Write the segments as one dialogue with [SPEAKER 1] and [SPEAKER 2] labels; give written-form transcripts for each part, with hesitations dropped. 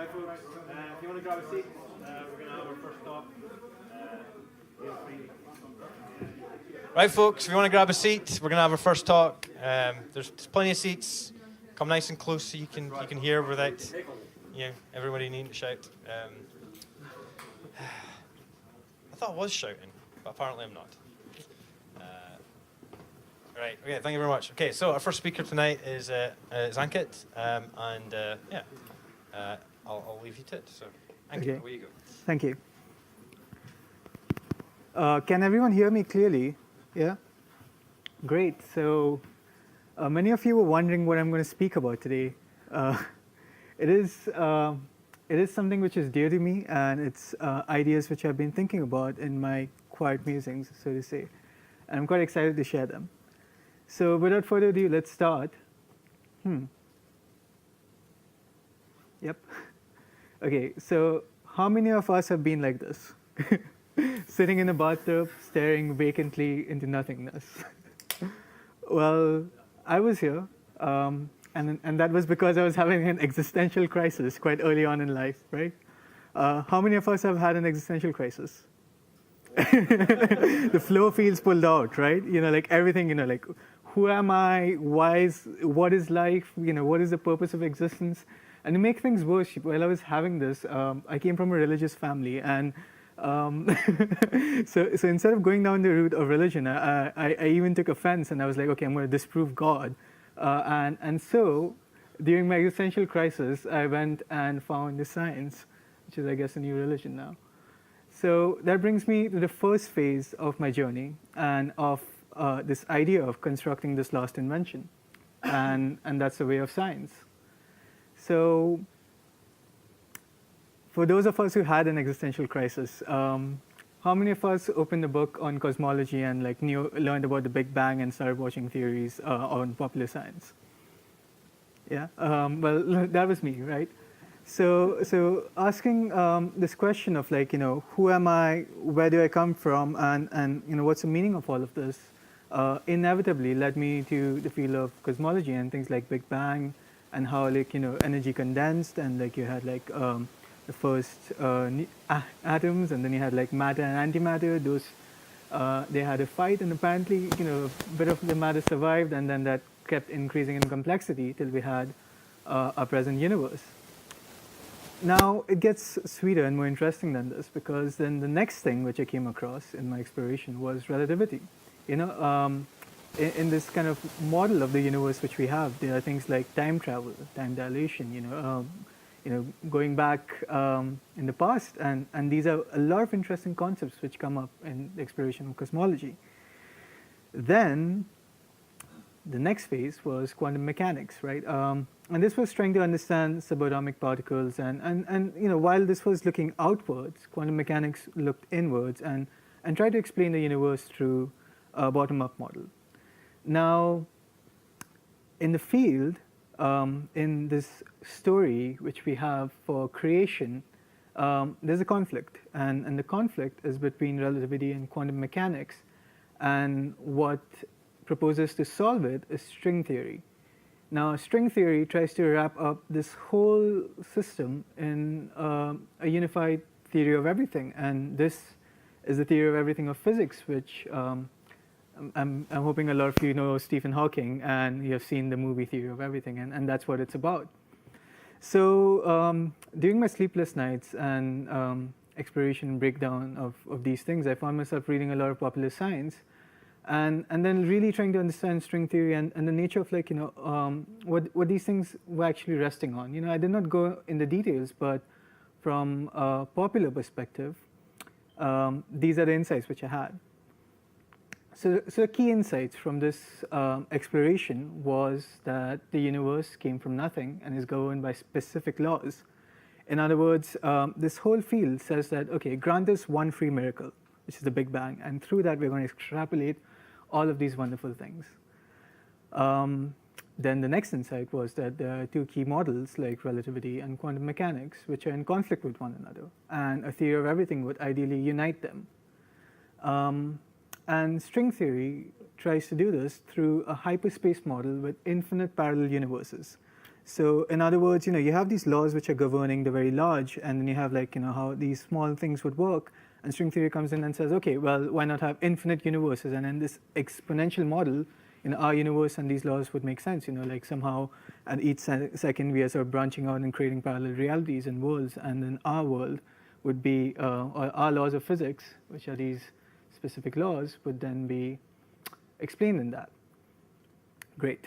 [SPEAKER 1] Right, folks, if you want to grab a seat, we're going to have our first talk. Feel free. Right, folks, if you want to grab a seat, we're going to have our first talk. There's plenty of seats. Come nice and close so you can hear without everybody needing to shout. I thought I was shouting, but apparently I'm not. Right, okay, thank you very much. Okay, so our first speaker tonight is Ankit, I'll leave you to it. So, Ankit, away you go.
[SPEAKER 2] Thank you. Can everyone hear me clearly? Yeah? Great. So many of you were wondering what I'm going to speak about today. It is something which is dear to me, and it's ideas which I've been thinking about in my quiet musings, so to say. And I'm quite excited to share them. So without further ado, let's start. Yep. Okay, so how many of us have been like this? Sitting in a bathtub, staring vacantly into nothingness. Well, I was here, and that was because I was having an existential crisis quite early on in life, right? How many of us have had an existential crisis? The flow feels pulled out, right? Like everything, like who am I? What is life? What is the purpose of existence? And to make things worse, while I was having this, I came from a religious family, and so instead of going down the route of religion, I even took offense, and I was like, okay, I'm going to disprove God. And so during my existential crisis, I went and found the science, which is, I guess, a new religion now. So that brings me to the first phase of my journey, and of this idea of constructing this last invention, and that's the way of science. So for those of us who had an existential crisis, how many of us opened a book on cosmology and learned about the Big Bang and started watching theories on popular science? Yeah, well, that was me, right? So asking this question of who am I, where do I come from, and what's the meaning of all of this, inevitably led me to the field of cosmology and things like Big Bang, and how energy condensed, and you had the first atoms, and then you had matter and antimatter. Those they had a fight, and apparently a bit of the matter survived, and then that kept increasing in complexity till we had our present universe. Now it gets sweeter and more interesting than this, because then the next thing which I came across in my exploration was relativity. In this kind of model of the universe which we have, there are things like time travel, time dilation, going back in the past, and these are a lot of interesting concepts which come up in the exploration of cosmology. Then the next phase was quantum mechanics, right? And this was trying to understand subatomic particles, and while this was looking outwards, quantum mechanics looked inwards and tried to explain the universe through a bottom-up model. Now, in the field, in this story which we have for creation, there's a conflict, and the conflict is between relativity and quantum mechanics, and what proposes to solve it is string theory. Now, string theory tries to wrap up this whole system in a unified theory of everything, and this is the theory of everything of physics, which I'm hoping a lot of you know Stephen Hawking, and you have seen the movie Theory of Everything, and that's what it's about. So during my sleepless nights and exploration and breakdown of these things, I found myself reading a lot of popular science, and then really trying to understand string theory and the nature of what these things were actually resting on. I did not go in the details, but from a popular perspective, these are the insights which I had. So the key insights from this exploration was that the universe came from nothing and is governed by specific laws. In other words, this whole field says that, okay, grant us one free miracle, which is the Big Bang, and through that we're going to extrapolate all of these wonderful things. Then the next insight was that there are two key models like relativity and quantum mechanics, which are in conflict with one another, and a theory of everything would ideally unite them. And string theory tries to do this through a hyperspace model with infinite parallel universes. So in other words, you have these laws which are governing the very large, and then you have how these small things would work. And string theory comes in and says, okay, well, why not have infinite universes? And in this exponential model, our universe and these laws would make sense. Like somehow at each second we are sort of branching out and creating parallel realities and worlds, and then our world would be, or our laws of physics, which are these specific laws, would then be explained in that. Great.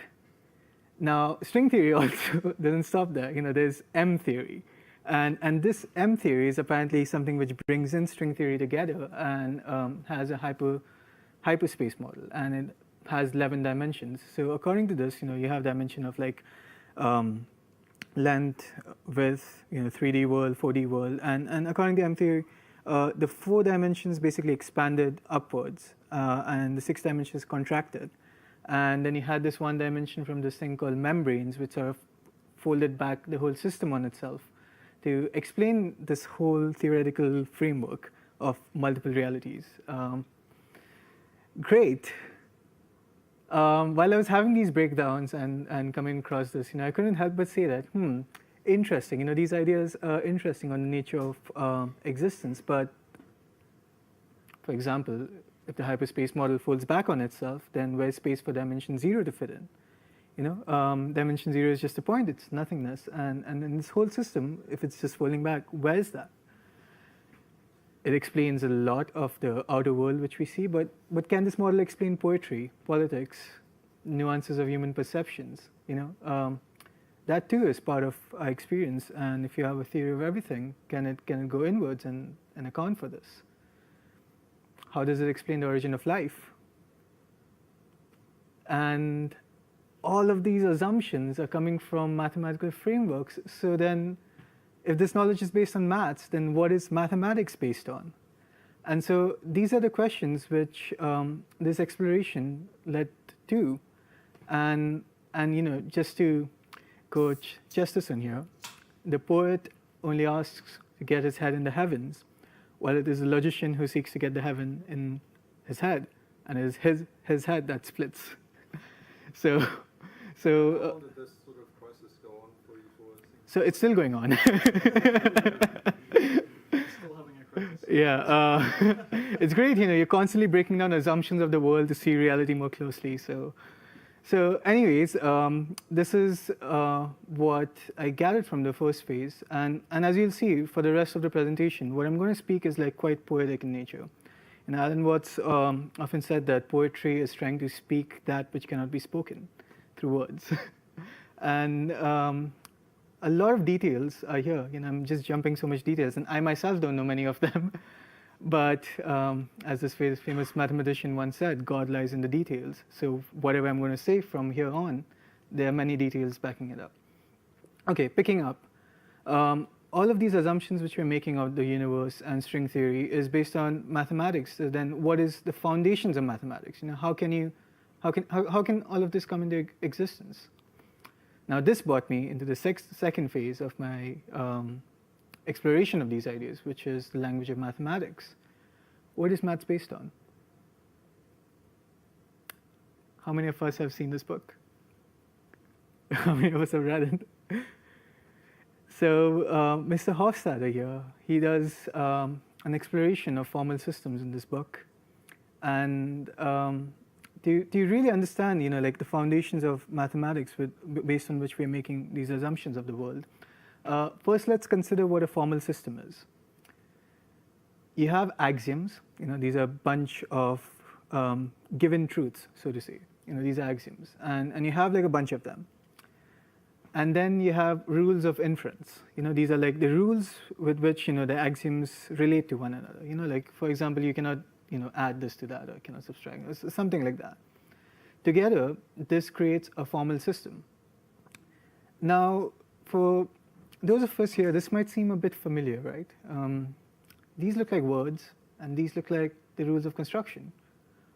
[SPEAKER 2] Now, string theory also doesn't stop there. There's M theory. And this M theory is apparently something which brings in string theory together and has a hyperspace model. And it has 11 dimensions. So according to this, you have dimension of length, width, 3D world, 4D world. And according to M theory, the 4 dimensions basically expanded upwards, and the 6 dimensions contracted. And then you had this 1 dimension from this thing called membranes, which sort of folded back the whole system on itself to explain this whole theoretical framework of multiple realities. Great. While I was having these breakdowns and coming across this, I couldn't help but say that, interesting. These ideas are interesting on the nature of existence. But, for example, if the hyperspace model folds back on itself, then where's space for dimension 0 to fit in? Dimension 0 is just a point, it's nothingness. And in this whole system, if it's just folding back, where's that? It explains a lot of the outer world which we see, but can this model explain poetry, politics, nuances of human perceptions? That too is part of our experience. And if you have a theory of everything, can it go inwards and account for this? How does it explain the origin of life? And all of these assumptions are coming from mathematical frameworks. So then, if this knowledge is based on maths, then what is mathematics based on? And so these are the questions which this exploration led to. And just to coach Chesterton here, the poet only asks to get his head in the heavens, while it is a logician who seeks to get the heaven in his head, and it is his head that splits. So
[SPEAKER 3] How long did this sort of process go on for you?
[SPEAKER 2] So it's still going on.
[SPEAKER 3] Still having a crisis.
[SPEAKER 2] Yeah, it's great. You're constantly breaking down assumptions of the world to see reality more closely. So anyways, this is what I gathered from the first phase. And as you'll see, for the rest of the presentation, what I'm going to speak is quite poetic in nature. And Alan Watts often said that poetry is trying to speak that which cannot be spoken through words. And a lot of details are here. I'm just jumping so much details, and I myself don't know many of them. But as this famous mathematician once said, God lies in the details. So whatever I'm going to say from here on, there are many details backing it up. Okay, picking up. All of these assumptions which we're making of the universe and string theory is based on mathematics. So then what is the foundations of mathematics? How can all of this come into existence? Now this brought me into the second phase of my exploration of these ideas, which is the language of mathematics. What is maths based on? How many of us have seen this book? How many of us have read it? So Mr. Hofstadter here, he does an exploration of formal systems in this book. And do you really understand, the foundations of mathematics based on which we're making these assumptions of the world? First, let's consider what a formal system is. You have axioms. These are a bunch of given truths, so to say. These are axioms. And you have a bunch of them. And then you have rules of inference. These are the rules with which, the axioms relate to one another. For example, you cannot, add this to that, or cannot subtract, something like that. Together, this creates a formal system. Now, for those of us here, this might seem a bit familiar, right? These look like words, and these look like the rules of construction,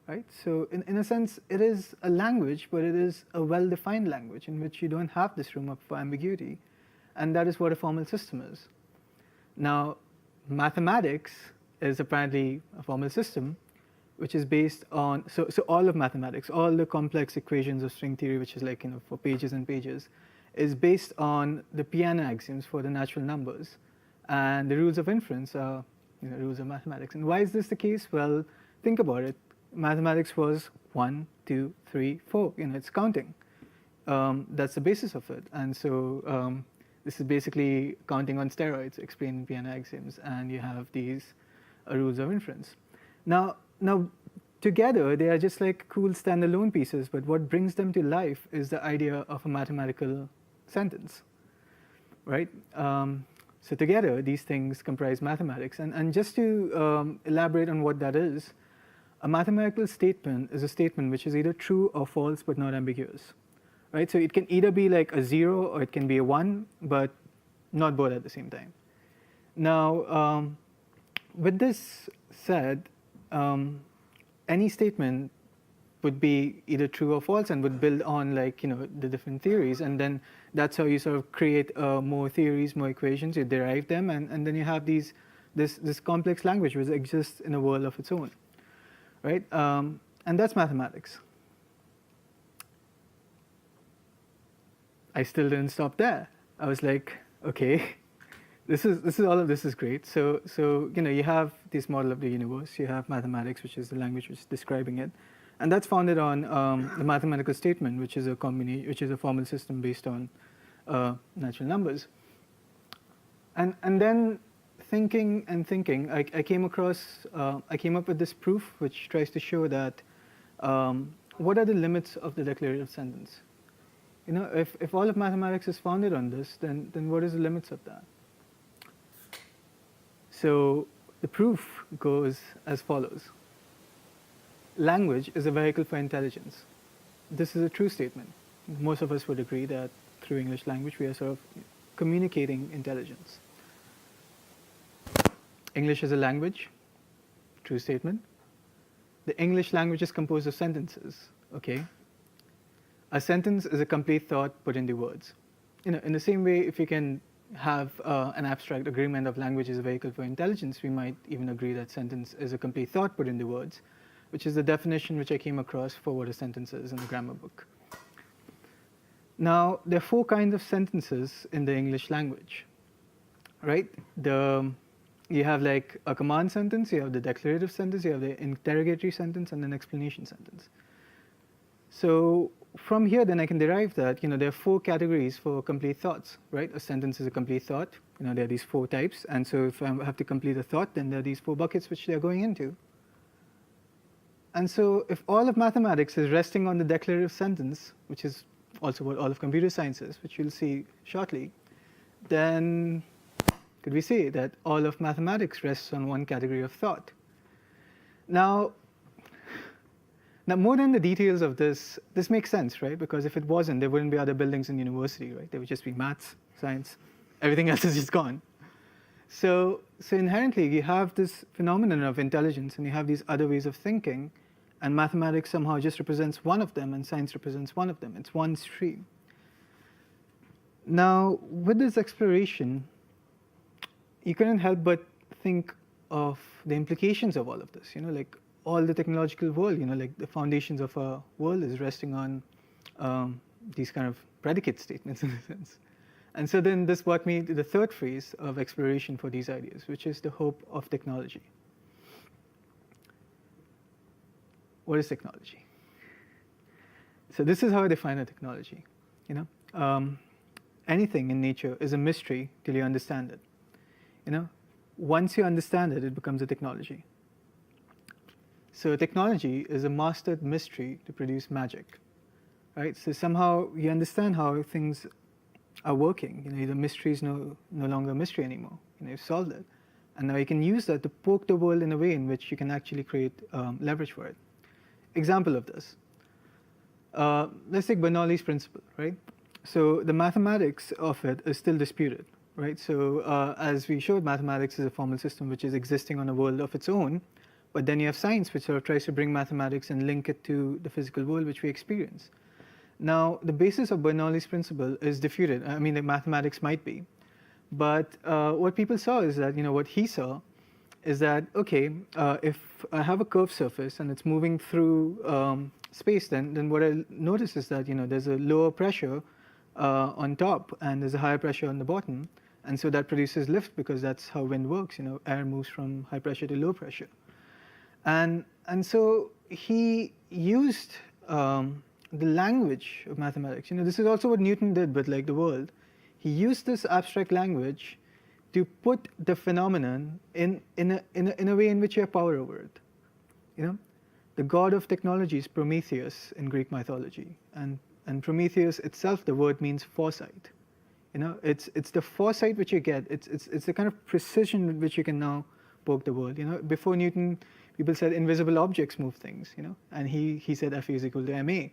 [SPEAKER 2] right? So in a sense, it is a language, but it is a well-defined language in which you don't have this room for ambiguity. And that is what a formal system is. Now, mathematics is apparently a formal system, which is based on, so all of mathematics, all the complex equations of string theory, which is for pages and pages, is based on the Peano axioms for the natural numbers, and the rules of inference are rules of mathematics. And why is this the case? Well, think about it. Mathematics was 1, 2, 3, 4. It's counting. That's the basis of it. And so this is basically counting on steroids, explaining Peano axioms, and you have these rules of inference. Now, together, they are just like cool standalone pieces, but what brings them to life is the idea of a mathematical sentence, right? So together, these things comprise mathematics. And just to elaborate on what that is, a mathematical statement is a statement which is either true or false, but not ambiguous, right? So it can either be like a 0 or it can be a 1, but not both at the same time. Now, with this said, any statement would be either true or false and would build on the different theories, and then that's how you sort of create more theories, more equations, you derive them, and then you have this complex language which exists in a world of its own, right? And that's mathematics. I still didn't stop there. I was like, okay, this is all of this is great. So you have this model of the universe. You have mathematics, which is the language which is describing it, and that's founded on the mathematical statement, which is a formal system based on natural numbers. And then thinking, I came up with this proof which tries to show that what are the limits of the declarative sentence? If all of mathematics is founded on this, then what is the limits of that? So the proof goes as follows. Language is a vehicle for intelligence. This is a true statement. Most of us would agree that through English language we are sort of communicating intelligence. English is a language, true statement. The English language is composed of sentences, okay? A sentence is a complete thought put into words. In the same way, if you can have an abstract agreement of language is a vehicle for intelligence, we might even agree that sentence is a complete thought put into words, which is the definition which I came across for what a sentence is in the grammar book. Now, there are 4 kinds of sentences in the English language, right? You have like a command sentence, you have the declarative sentence, you have the interrogatory sentence, and an explanation sentence. So from here, then I can derive that there are 4 categories for complete thoughts, right? A sentence is a complete thought. There are these 4 types, and so if I have to complete a thought, then there are these 4 buckets which they are going into. And so if all of mathematics is resting on the declarative sentence, which is also what all of computer science is, which you'll see shortly, then could we say that all of mathematics rests on one category of thought? Now more than the details of this makes sense, right? Because if it wasn't, there wouldn't be other buildings in university, right? There would just be maths, science, everything else is just gone. So inherently, you have this phenomenon of intelligence, and you have these other ways of thinking, and mathematics somehow just represents one of them, and science represents one of them. It's one stream. Now, with this exploration, you couldn't help but think of the implications of all of this. Like all the technological world, like the foundations of our world is resting on these kind of predicate statements in a sense. And so then this brought me to the 3rd phase of exploration for these ideas, which is the hope of technology. What is technology? So this is how I define a technology. Anything in nature is a mystery till you understand it. Once you understand it, it becomes a technology. So technology is a mastered mystery to produce magic, right? So somehow you understand how things are working. The mystery is no longer a mystery anymore. You've solved it. And now you can use that to poke the world in a way in which you can actually create leverage for it. Example of this. Let's take Bernoulli's principle, right? So the mathematics of it is still disputed, right? So as we showed, mathematics is a formal system which is existing on a world of its own. But then you have science, which sort of tries to bring mathematics and link it to the physical world which we experience. Now, the basis of Bernoulli's principle is disputed. I mean, the mathematics might be. But what people saw is that, what he saw is that, okay, if I have a curved surface and it's moving through space, then what I notice is that, there's a lower pressure on top, and there's a higher pressure on the bottom, and so that produces lift because that's how wind works. Air moves from high pressure to low pressure, and so he used the language of mathematics. This is also what Newton did with like the world. He used this abstract language to put the phenomenon in a way in which you have power over it. The god of technology is Prometheus in Greek mythology, and Prometheus itself, the word means foresight. It's the foresight which you get. It's the kind of precision with which you can now poke the world. Before Newton, people said invisible objects move things. And he said F is equal to ma.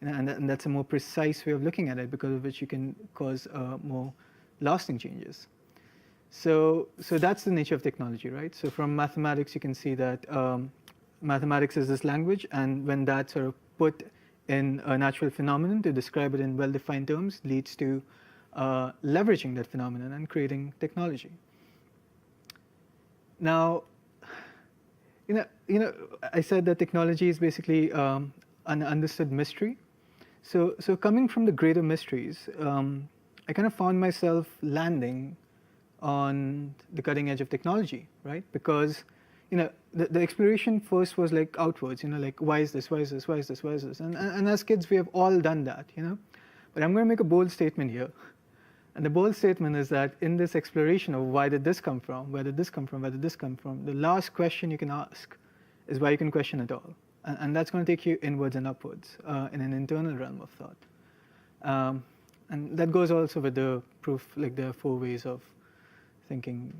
[SPEAKER 2] And that's a more precise way of looking at it, because of which you can cause more lasting changes. So that's the nature of technology, right? So from mathematics, you can see that mathematics is this language, and when that's sort of put in a natural phenomenon to describe it in well-defined terms, leads to leveraging that phenomenon and creating technology. Now, I said that technology is basically an understood mystery. So coming from the greater mysteries, I kind of found myself landing on the cutting edge of technology, right? Because the exploration first was like outwards, like why is this, why is this, why is this, why is this? And as kids, we have all done that, But I'm going to make a bold statement here. And the bold statement is that in this exploration of why did this come from, where did this come from, where did this come from, the last question you can ask is why you can question it all. And that's going to take you inwards and upwards in an internal realm of thought. And that goes also with the proof, like the 4 ways of thinking.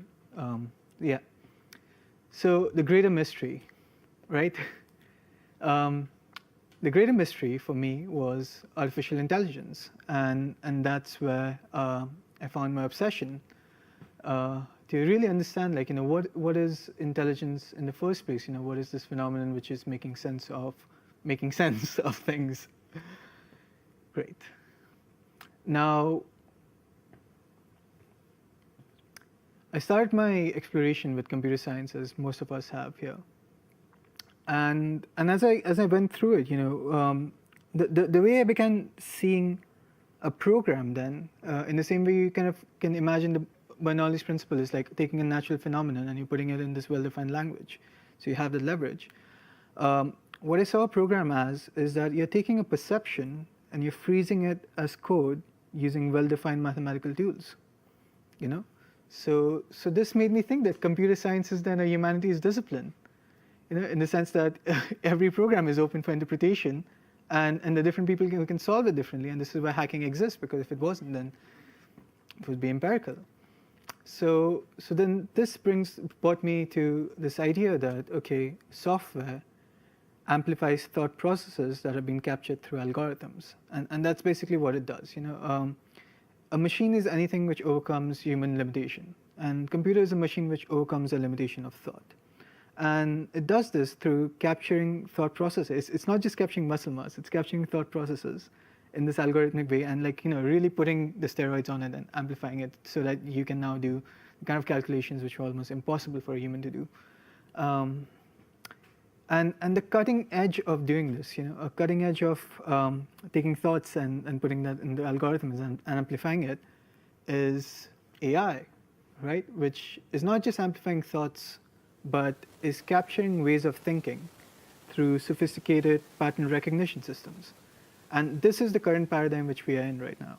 [SPEAKER 2] So the greater mystery, right? The greater mystery for me was artificial intelligence, and that's where I found my obsession to really understand, like, what is intelligence in the first place? What is this phenomenon which is making sense of things? Great. Now, I started my exploration with computer science, as most of us have here. And as I went through it, the way I began seeing a program then, in the same way you kind of can imagine the Bernoulli's principle is like taking a natural phenomenon and you're putting it in this well-defined language. So you have the leverage. What I saw a program as is that you're taking a perception and you're freezing it as code using well-defined mathematical tools. So this made me think that computer science is then a humanities discipline. In the sense that every program is open for interpretation, and the different people can solve it differently. And this is why hacking exists, because if it wasn't, then it would be empirical. So then this brought me to this idea that, okay, software amplifies thought processes that have been captured through algorithms. And that's basically what it does. A machine is anything which overcomes human limitation. And computer is a machine which overcomes a limitation of thought. And it does this through capturing thought processes. It's not just capturing muscle mass, it's capturing thought processes in this algorithmic way, and really putting the steroids on it and amplifying it so that you can now do the kind of calculations which are almost impossible for a human to do. And the cutting edge of doing this, a cutting edge of taking thoughts and putting that in the algorithms and amplifying it is AI, right? Which is not just amplifying thoughts, but is capturing ways of thinking through sophisticated pattern recognition systems. And this is the current paradigm which we are in right now.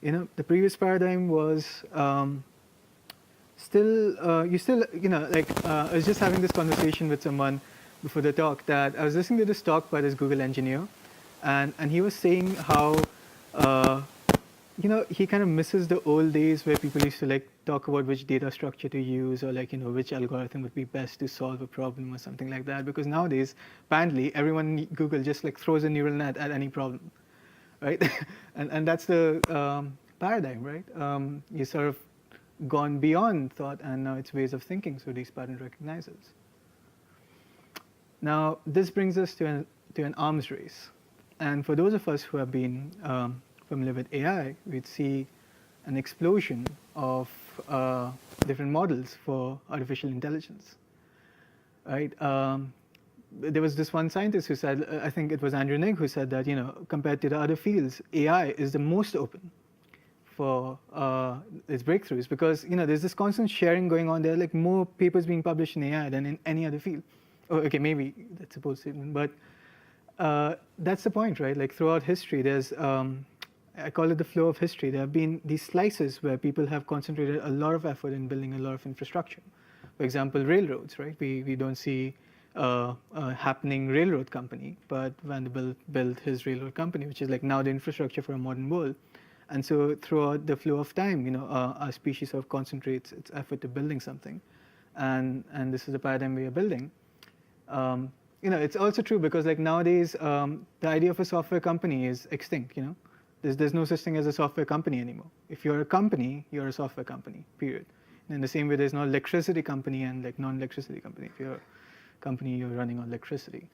[SPEAKER 2] The previous paradigm was I was just having this conversation with someone before the talk, that I was listening to this talk by this Google engineer, and he was saying how he kind of misses the old days where people used to talk about which data structure to use, or which algorithm would be best to solve a problem or something like that. Because nowadays, apparently, everyone in Google just throws a neural net at any problem, right? and that's the paradigm, right? You sort of gone beyond thought, and now it's ways of thinking through these pattern recognizers. Now, this brings us to an arms race. And for those of us who have been familiar with AI, we'd see an explosion of different models for artificial intelligence, right? there was this one scientist who said, I think it was Andrew Ng who said that, compared to the other fields, AI is the most open for its breakthroughs, because there's this constant sharing going on. There are like more papers being published in AI than in any other field. Oh, okay, maybe that's a bold statement, but that's the point, right? Like throughout history, there's I call it the flow of history. There have been these slices where people have concentrated a lot of effort in building a lot of infrastructure. For example, railroads, right? We don't see a happening railroad company, but Vanderbilt built his railroad company, which is like now the infrastructure for a modern world. And so throughout the flow of time, our species sort of concentrates its effort to building something. And this is the paradigm we are building. It's also true because like nowadays, the idea of a software company is extinct, There's no such thing as a software company anymore. If you're a company, you're a software company, period. And in the same way, there's no electricity company and like non-electricity company. If you're a company, you're running on electricity.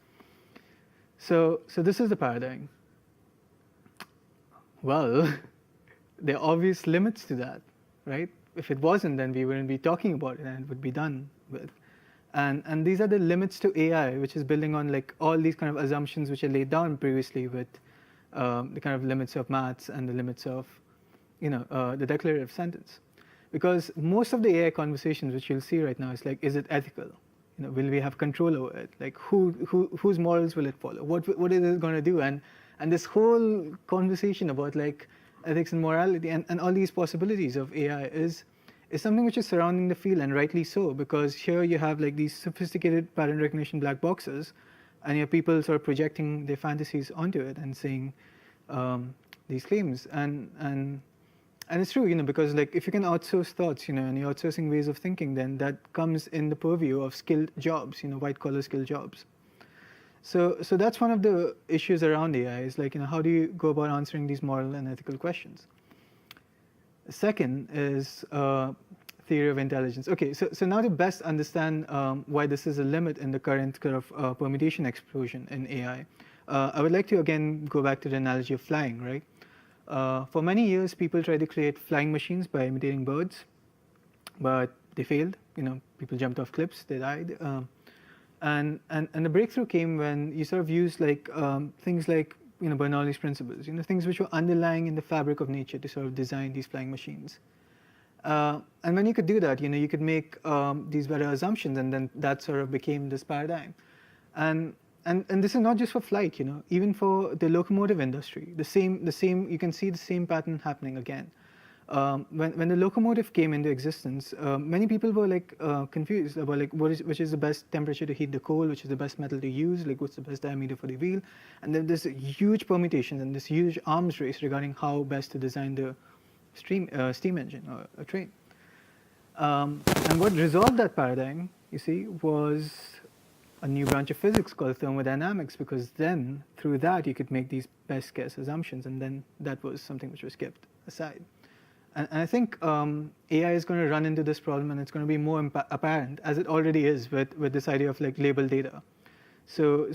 [SPEAKER 2] So this is the paradigm. Well, there are obvious limits to that, right? If it wasn't, then we wouldn't be talking about it and it would be done with. And these are the limits to AI, which is building on like all these kind of assumptions which are laid down previously with the kind of limits of maths and the limits of, the declarative sentence. Because most of the AI conversations which you'll see right now is like, is it ethical? Will we have control over it? Like, whose morals will it follow? What is it going to do? And this whole conversation about like ethics and morality and all these possibilities of AI is something which is surrounding the field, and rightly so, because here you have like these sophisticated pattern recognition black boxes, and you have people sort of projecting their fantasies onto it and saying these claims. And it's true, because like if you can outsource thoughts, and you're outsourcing ways of thinking, then that comes in the purview of skilled jobs, white collar skilled jobs. So that's one of the issues around AI is like, how do you go about answering these moral and ethical questions? The second is theory of intelligence. Okay, so now to best understand why this is a limit in the current kind of permutation explosion in AI, I would like to again go back to the analogy of flying, right? For many years, people tried to create flying machines by imitating birds, but they failed. People jumped off cliffs, they died. And the breakthrough came when you sort of use like things like Bernoulli's principles, things which were underlying in the fabric of nature to sort of design these flying machines. And when you could do that, you could make these better assumptions, and then that sort of became this paradigm. And this is not just for flight, even for the locomotive industry. The same. You can see the same pattern happening again. When the locomotive came into existence, many people were like confused about like which is the best temperature to heat the coal, which is the best metal to use, like what's the best diameter for the wheel, and then there's huge permutations and this huge arms race regarding how best to design the steam engine or a train. And what resolved that paradigm, you see, was a new branch of physics called thermodynamics, because then through that you could make these best guess assumptions, and then that was something which was kept aside. And I think AI is going to run into this problem, and it's going to be more apparent, as it already is with this idea of like labeled data. So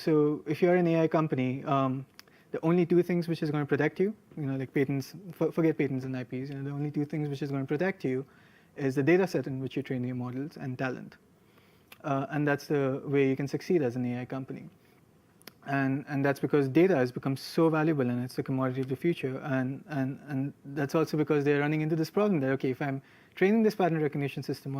[SPEAKER 2] if you're an AI company, the only two things which is going to protect you, like patents, forget patents and IPs, the only two things which is going to protect you is the data set in which you train your models and talent. And that's the way you can succeed as an AI company. And that's because data has become so valuable, and it's the commodity of the future. And that's also because they're running into this problem that, okay, if I'm training this pattern recognition system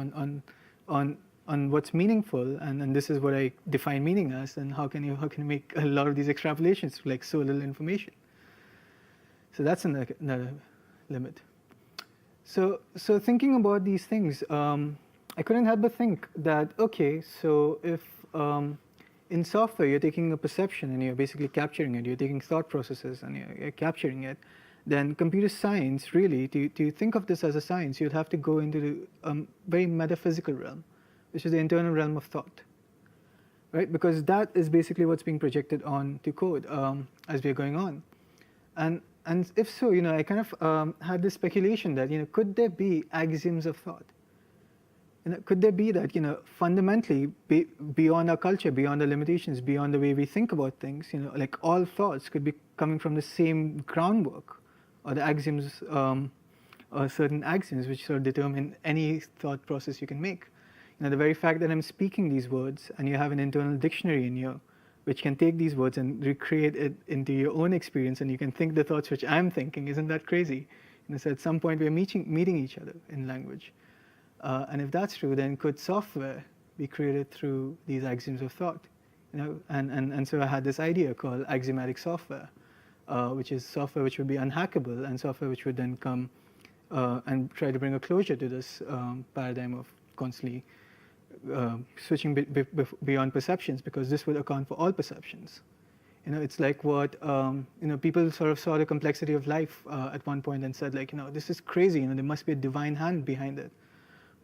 [SPEAKER 2] on what's meaningful, and this is what I define meaning as, then how can you make a lot of these extrapolations to like so little information? So that's another limit. So thinking about these things, I couldn't help but think that, okay, so if in software you're taking a perception and you're basically capturing it, you're taking thought processes and you're capturing it, then computer science, really, to think of this as a science, you'd have to go into the very metaphysical realm, which is the internal realm of thought, right? Because that is basically what's being projected on to code as we're going on. And if so, I kind of had this speculation that, could there be axioms of thought? Could there be that, fundamentally, beyond our culture, beyond our limitations, beyond the way we think about things, like all thoughts could be coming from the same groundwork, or the axioms, or certain axioms which sort of determine any thought process you can make. The very fact that I'm speaking these words, and you have an internal dictionary in your which can take these words and recreate it into your own experience, and you can think the thoughts which I'm thinking. Isn't that crazy? So at some point we're meeting each other in language. And if that's true, then could software be created through these axioms of thought? And so I had this idea called axiomatic software, which is software which would be unhackable, and software which would then come and try to bring a closure to this paradigm of constantly switching beyond perceptions, because this would account for all perceptions. It's like what people sort of saw the complexity of life at one point and said, like, this is crazy. There must be a divine hand behind it.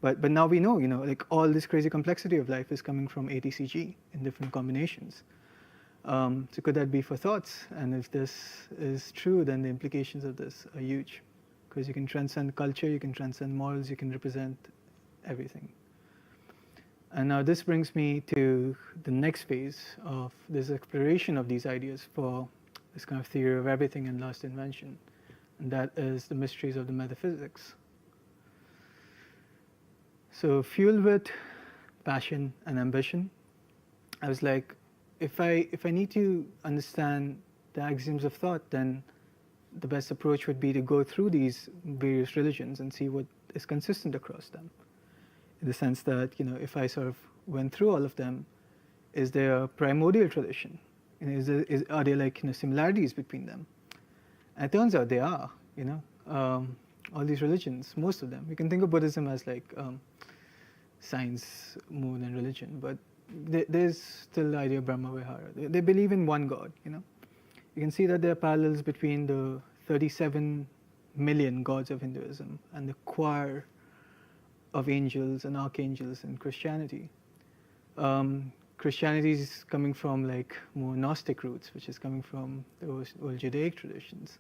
[SPEAKER 2] But now we know, like all this crazy complexity of life is coming from ATCG in different combinations. So could that be for thoughts? And if this is true, then the implications of this are huge, because you can transcend culture, you can transcend morals, you can represent everything. And now this brings me to the next phase of this exploration of these ideas for this kind of theory of everything and Last Invention, and that is the mysteries of the metaphysics. So fueled with passion and ambition, I was like, if I need to understand the axioms of thought, then the best approach would be to go through these various religions and see what is consistent across them. In the sense that, if I sort of went through all of them, is there a primordial tradition? Are there like similarities between them? And it turns out they are. All these religions, most of them. You can think of Buddhism as like science more than religion, but there's still the idea of Brahma Vihara. They believe in one God. You can see that there are parallels between the 37 million gods of Hinduism and the choir of angels and archangels in Christianity. Christianity is coming from like more Gnostic roots, which is coming from the old Judaic traditions,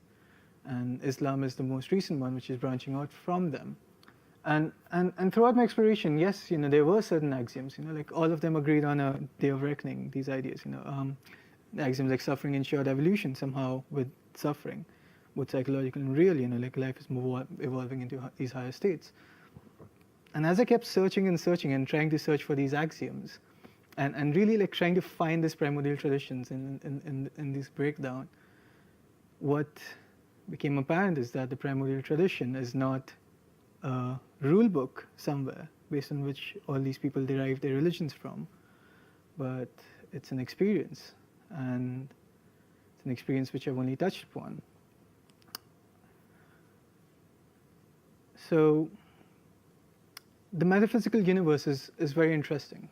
[SPEAKER 2] and Islam is the most recent one, which is branching out from them. And throughout my exploration, yes, there were certain axioms. Like all of them agreed on a day of reckoning. These ideas, the axioms like suffering ensured evolution somehow with suffering, both psychological and real. Like life is evolving into these higher states. And as I kept searching and trying to search for these axioms, and really like trying to find these primordial traditions in this breakdown, what became apparent is that the primordial tradition is not a rule book somewhere based on which all these people derive their religions from, but it's an experience, and it's an experience which I've only touched upon. So the metaphysical universe is very interesting.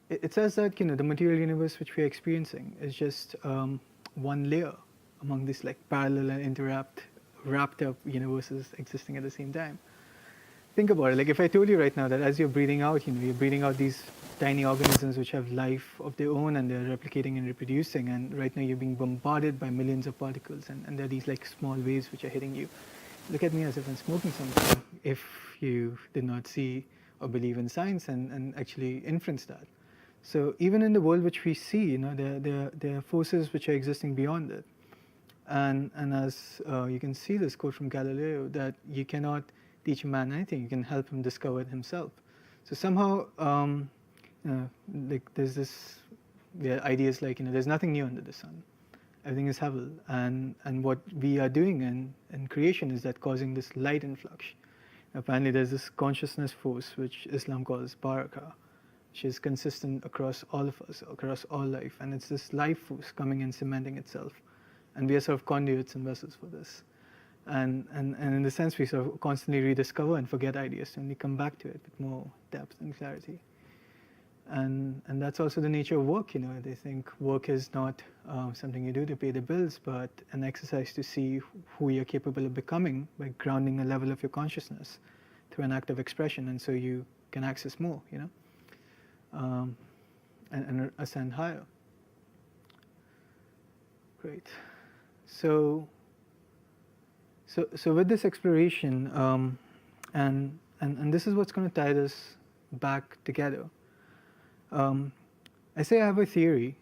[SPEAKER 2] It says that the material universe which we are experiencing is just one layer among these like parallel and wrapped up universes existing at the same time. Think about it. Like if I told you right now that as you're breathing out, you're breathing out these tiny organisms which have life of their own and they're replicating and reproducing, and right now you're being bombarded by millions of particles, and there are these like small waves which are hitting you. Look at me as if I'm smoking something, if you did not see or believe in science and actually inference that. So even in the world which we see, there are forces which are existing beyond it. And as you can see this quote from Galileo, that you cannot teach a man anything, you can help him discover it himself. So somehow, like there's ideas like, there's nothing new under the sun. Everything is Hubble, and what we are doing in creation is that causing this light influx. Apparently there's this consciousness force which Islam calls baraka, which is consistent across all of us, across all life, and it's this life force coming and cementing itself, and we are sort of conduits and vessels for this. And in the sense we sort of constantly rediscover and forget ideas, and we come back to it with more depth and clarity. And that's also the nature of work. They think work is not something you do to pay the bills, but an exercise to see who you're capable of becoming by grounding a level of your consciousness through an act of expression, and so you can access more, and ascend higher. Great. So with this exploration, and this is what's going to tie this back together. I say I have a theory,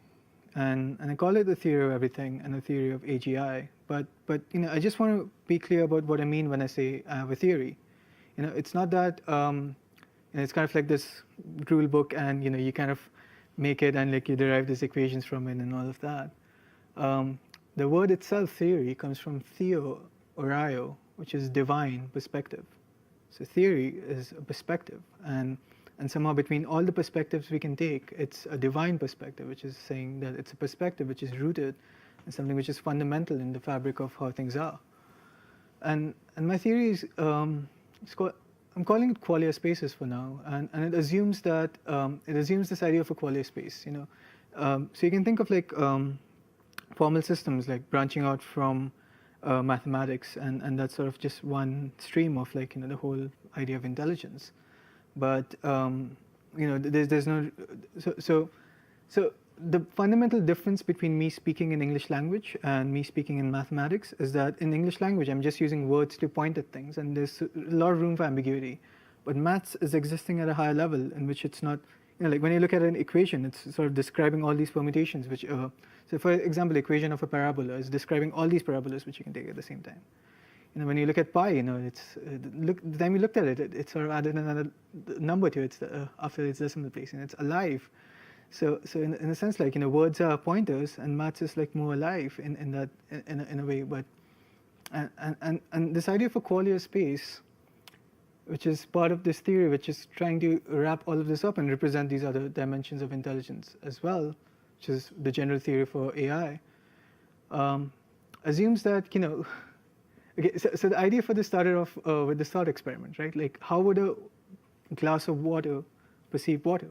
[SPEAKER 2] and I call it the theory of everything and the theory of AGI. But I just want to be clear about what I mean when I say I have a theory. It's not that it's kind of like this rule book, and you kind of make it, and like you derive these equations from it and all of that. The word itself, theory, comes from theo or io, which is divine perspective. So theory is a perspective, and somehow between all the perspectives we can take, it's a divine perspective, which is saying that it's a perspective which is rooted in something which is fundamental in the fabric of how things are. And my theory is, I'm calling it qualia spaces for now, and it assumes that it assumes this idea of a qualia space. So you can think of like formal systems like branching out from mathematics, and that's sort of just one stream of like the whole idea of intelligence. But there's no so the fundamental difference between me speaking in English language and me speaking in mathematics is that in English language I'm just using words to point at things, and there's a lot of room for ambiguity. But maths is existing at a higher level in which it's not, like when you look at an equation, it's sort of describing all these permutations. Which so for example, the equation of a parabola is describing all these parabolas which you can take at the same time. When you look at pi, it's the time you looked at it, it sort of added another number to it after its decimal place, and it's alive. So in a sense, like words are pointers, and maths is like more alive in a way. But and this idea of a qualia space, which is part of this theory, which is trying to wrap all of this up and represent these other dimensions of intelligence as well, which is the general theory for AI, assumes that Okay, so the idea for this started off with the thought experiment, right? Like, how would a glass of water perceive water?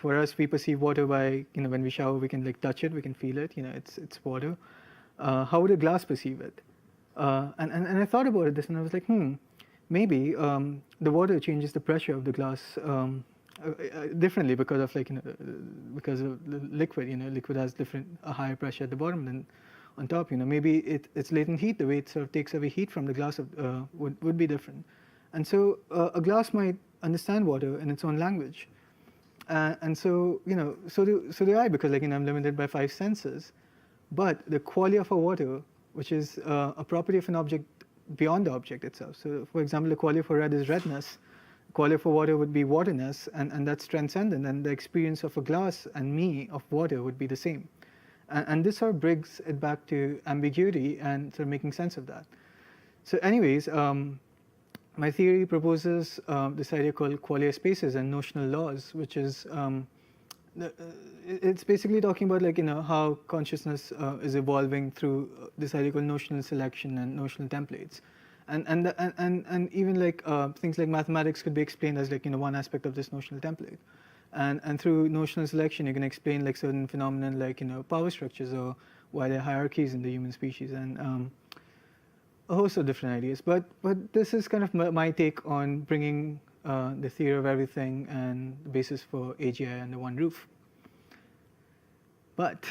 [SPEAKER 2] For us, we perceive water by, when we shower, we can like touch it, we can feel it. It's water. How would a glass perceive it? And I thought about this, and I was like, maybe the water changes the pressure of the glass differently because of because of the liquid. Liquid has a higher pressure at the bottom than on top. Maybe it's latent heat, the way it sort of takes away heat from the glass would be different. And so a glass might understand water in its own language. And so, so do I, because I'm limited by 5 senses. But the quality of a water, which is a property of an object beyond the object itself. So for example, the quality for red is redness. The quality for water would be waterness, and that's transcendent. And the experience of a glass and me of water would be the same. And this sort of brings it back to ambiguity and sort of making sense of that. So anyways, my theory proposes this idea called qualia spaces and notional laws, which is, it's basically talking about how consciousness is evolving through this idea called notional selection and notional templates. And even things like mathematics could be explained as one aspect of this notional template. And through notional selection, you can explain certain phenomena power structures or why there are hierarchies in the human species, and a host of different ideas. But this is kind of my take on bringing the theory of everything and the basis for AGI under one roof. But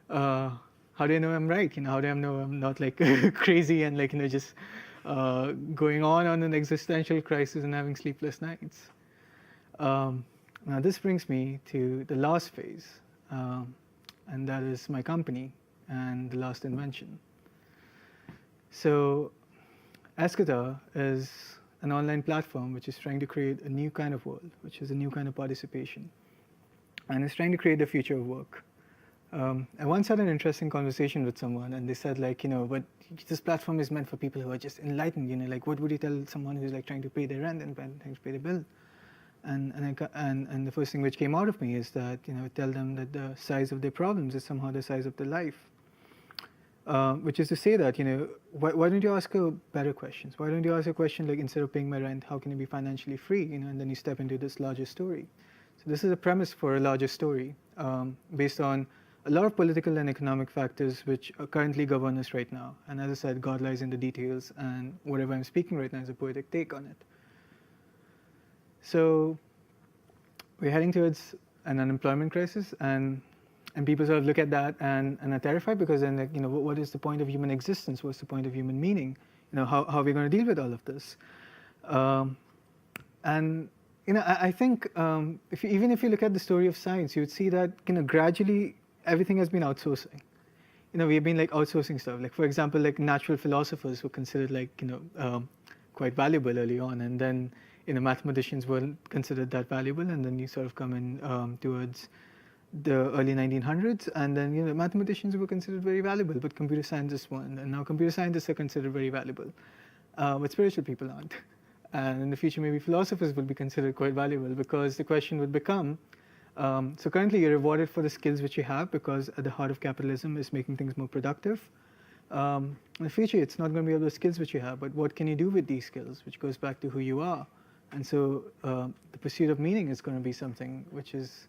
[SPEAKER 2] how do I know I'm right? How do I know I'm not crazy and just going on an existential crisis and having sleepless nights? Now this brings me to the last phase, and that is my company and the Last Invention. So Escata is an online platform which is trying to create a new kind of world, which is a new kind of participation, and it's trying to create the future of work. I once had an interesting conversation with someone, and they said but this platform is meant for people who are just enlightened. What would you tell someone who's trying to pay their rent and trying to pay their bill? And the first thing which came out of me is that tell them that the size of their problems is somehow the size of their life, which is to say that why don't you ask better questions? Why don't you ask a question like, instead of paying my rent, how can I be financially free? And then you step into this larger story. So this is a premise for a larger story based on a lot of political and economic factors which currently govern us right now. And as I said, God lies in the details, and whatever I'm speaking right now is a poetic take on it. So we're heading towards an unemployment crisis, and people sort of look at that and are terrified, because then what is the point of human existence? What's the point of human meaning? How are we going to deal with all of this? And I think even if you look at the story of science, you would see that gradually everything has been outsourcing. We've been outsourcing stuff. For example, natural philosophers were considered quite valuable early on, and then mathematicians weren't considered that valuable, and then you sort of come in towards the early 1900s, and then mathematicians were considered very valuable, but computer scientists weren't, and now computer scientists are considered very valuable, but spiritual people aren't. And in the future, maybe philosophers will be considered quite valuable, because the question would become, so currently you're rewarded for the skills which you have, because at the heart of capitalism is making things more productive. In the future, it's not going to be all the skills which you have, but what can you do with these skills, which goes back to who you are. And so the pursuit of meaning is going to be something which is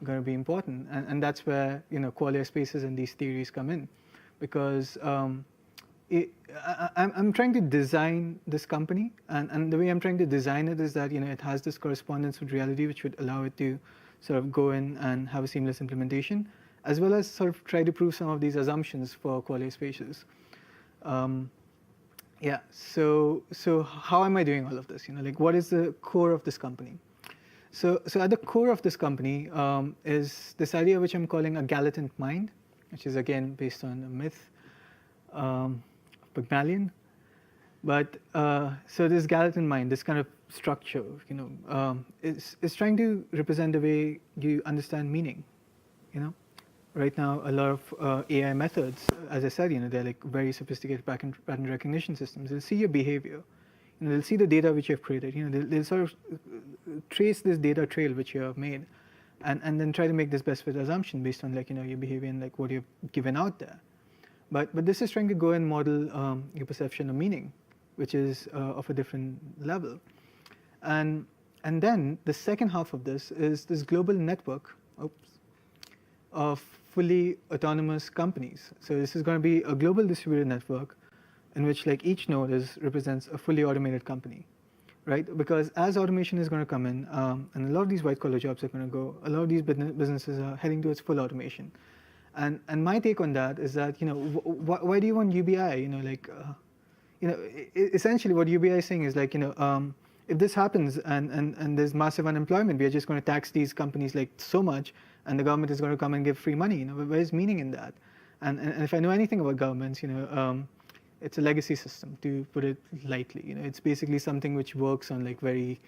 [SPEAKER 2] going to be important. And that's where qualia spaces and these theories come in, because I'm trying to design this company, and the way I'm trying to design it is that it has this correspondence with reality, which would allow it to sort of go in and have a seamless implementation, as well as sort of try to prove some of these assumptions for qualia spaces. Yeah. So how am I doing all of this? Like, what is the core of this company? So at the core of this company is this idea which I'm calling a Gallatin mind, which is again based on a myth, Pygmalion. But so this Gallatin mind, this kind of structure, is trying to represent the way you understand meaning. Right now, a lot of AI methods, as I said, they're like very sophisticated pattern recognition systems. They'll see your behavior. They'll see the data which you've created. They'll sort of trace this data trail which you have made, and then try to make this best fit assumption based on your behavior and like what you've given out there. But this is trying to go and model your perception of meaning, which is of a different level. And then the second half of this is this global network of fully autonomous companies. So this is going to be a global distributed network in which each node represents a fully automated company, right? Because as automation is going to come in, and a lot of these white collar jobs are going to go, a lot of these businesses are heading towards full automation. And my take on that is that why do you want UBI? Essentially what UBI is saying is if this happens and there's massive unemployment, we are just going to tax these companies so much, and the government is going to come and give free money. Where's meaning in that? And if I know anything about governments, it's a legacy system, to put it lightly. It's basically something which works on very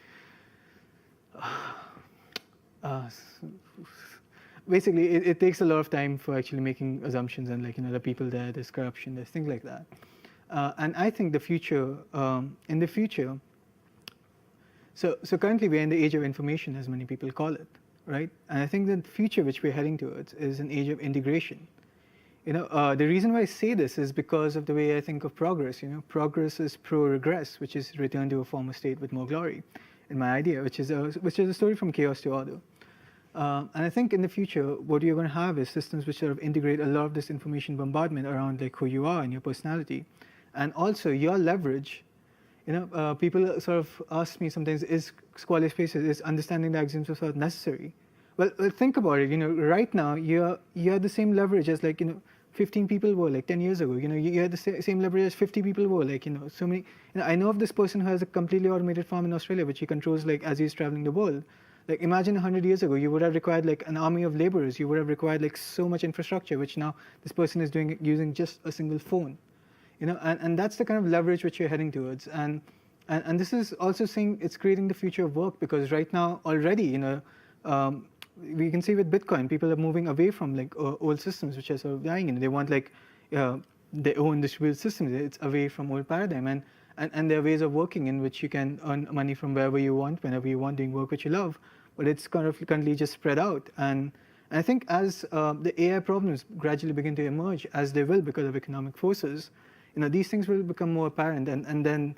[SPEAKER 2] basically it takes a lot of time for actually making assumptions, and the people there's corruption, there's things like that. And I think the future, in the future, so currently we're in the age of information, as many people call it, right? And I think the future which we're heading towards is an age of integration. The reason why I say this is because of the way I think of progress. Progress is pro-regress, which is return to a former state with more glory, in my idea, which is a story from chaos to order. And I think in the future, what you're going to have is systems which sort of integrate a lot of this information bombardment around who you are and your personality, and also your leverage. People sort of ask me sometimes, is qualia spaces, is understanding the axioms of thought necessary? Well, think about it. Right now you have the same leverage as 15 people were 10 years ago. You had the same leverage as 50 people were. So many. I know of this person who has a completely automated farm in Australia, which he controls as he's traveling the world. Imagine 100 years ago, you would have required an army of laborers. You would have required so much infrastructure, which now this person is doing using just a single phone. And that's the kind of leverage which you're heading towards. And this is also saying it's creating the future of work, because right now already, we can see with Bitcoin, people are moving away from old systems which are sort of dying. They want their own distributed systems. It's away from old paradigm, and there are ways of working in which you can earn money from wherever you want, whenever you want, doing work which you love. But it's kind of currently just spread out. And I think as the AI problems gradually begin to emerge, as they will because of economic forces, these things will become more apparent. And then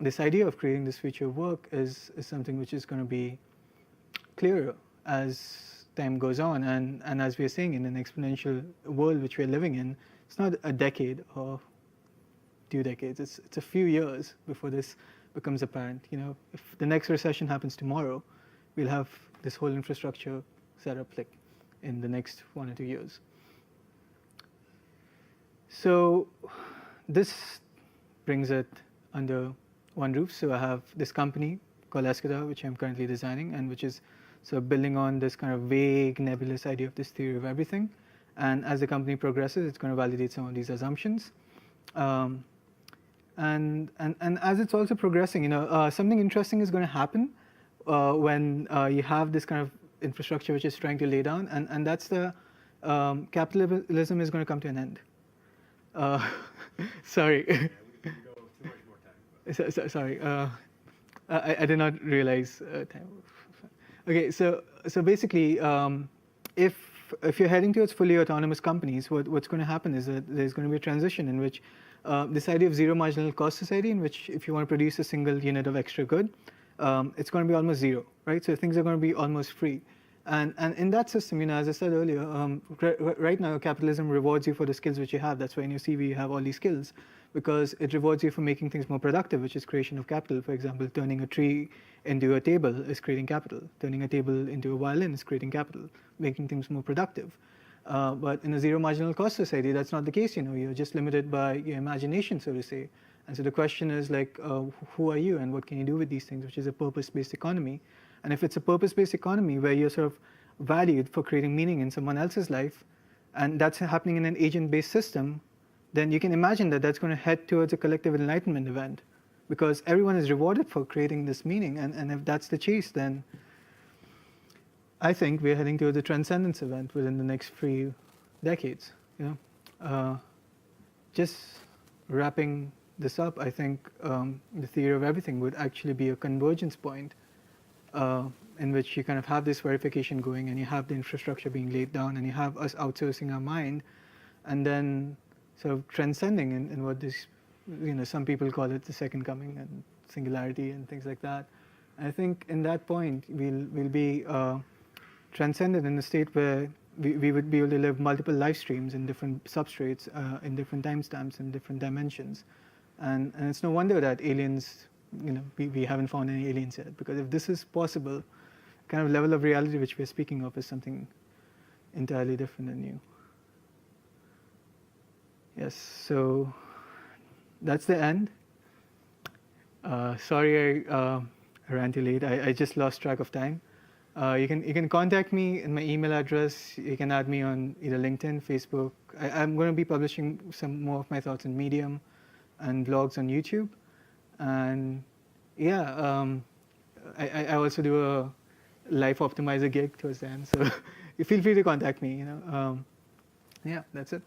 [SPEAKER 2] this idea of creating this future of work is something which is going to be clearer as time goes on. And as we are saying, in an exponential world which we are living in, it's not a decade or 2 decades. It's a few years before this becomes apparent. If the next recession happens tomorrow, we'll have this whole infrastructure set up in the next 1 or 2 years. So this brings it under one roof. So I have this company called Escada, which I'm currently designing, and which is building on this kind of vague, nebulous idea of this theory of everything. And as the company progresses, it's going to validate some of these assumptions. And as it's also progressing, something interesting is going to happen when you have this kind of infrastructure which is trying to lay down, and that's the capitalism is going to come to an end. Sorry.
[SPEAKER 1] Yeah, we can go too much more time.
[SPEAKER 2] Sorry, I did not realize time. Okay, so basically, if you're heading towards fully autonomous companies, what's going to happen is that there's going to be a transition in which this idea of zero marginal cost society, in which if you want to produce a single unit of extra good, it's going to be almost zero, right? So things are going to be almost free. And in that system, as I said earlier, right now capitalism rewards you for the skills which you have. That's why in your CV you have all these skills, because it rewards you for making things more productive, which is creation of capital. For example, turning a tree into a table is creating capital. Turning a table into a violin is creating capital, making things more productive. But in a zero marginal cost society, that's not the case. You're just limited by your imagination, so to say. And so the question is like, who are you and what can you do with these things, which is a purpose-based economy. And if it's a purpose-based economy where you're sort of valued for creating meaning in someone else's life, and that's happening in an agent-based system, then you can imagine that that's going to head towards a collective enlightenment event, because everyone is rewarded for creating this meaning. And if that's the case, then I think we're heading towards a transcendence event within the next few decades. Just wrapping this up, I think the theory of everything would actually be a convergence point in which you kind of have this verification going, and you have the infrastructure being laid down, and you have us outsourcing our mind, and then sort of transcending in what this, some people call it the second coming and singularity and things like that. And I think in that point we'll be transcended in a state where we would be able to live multiple life streams in different substrates, in different timestamps, in different dimensions. And it's no wonder that aliens, we haven't found any aliens yet, because if this is possible, kind of level of reality which we're speaking of is something entirely different and new. Yes, so that's the end. Sorry I ran too late. I just lost track of time. You can contact me in my email address. You can add me on either LinkedIn, Facebook. I'm going to be publishing some more of my thoughts in Medium and blogs on YouTube. And yeah, I also do a life optimizer gig towards the end. So you feel free to contact me. Yeah, that's it.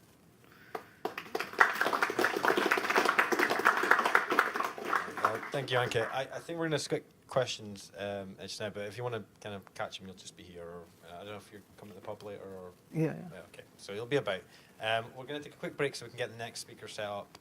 [SPEAKER 1] Thank you, Ankit. I think we're going to skip questions just now, but if you want to kind of catch him, you'll just be here. Or I don't know if you're coming to the pub later or.
[SPEAKER 2] Yeah.
[SPEAKER 1] Okay, so he'll be about. We're going to take a quick break so we can get the next speaker set up.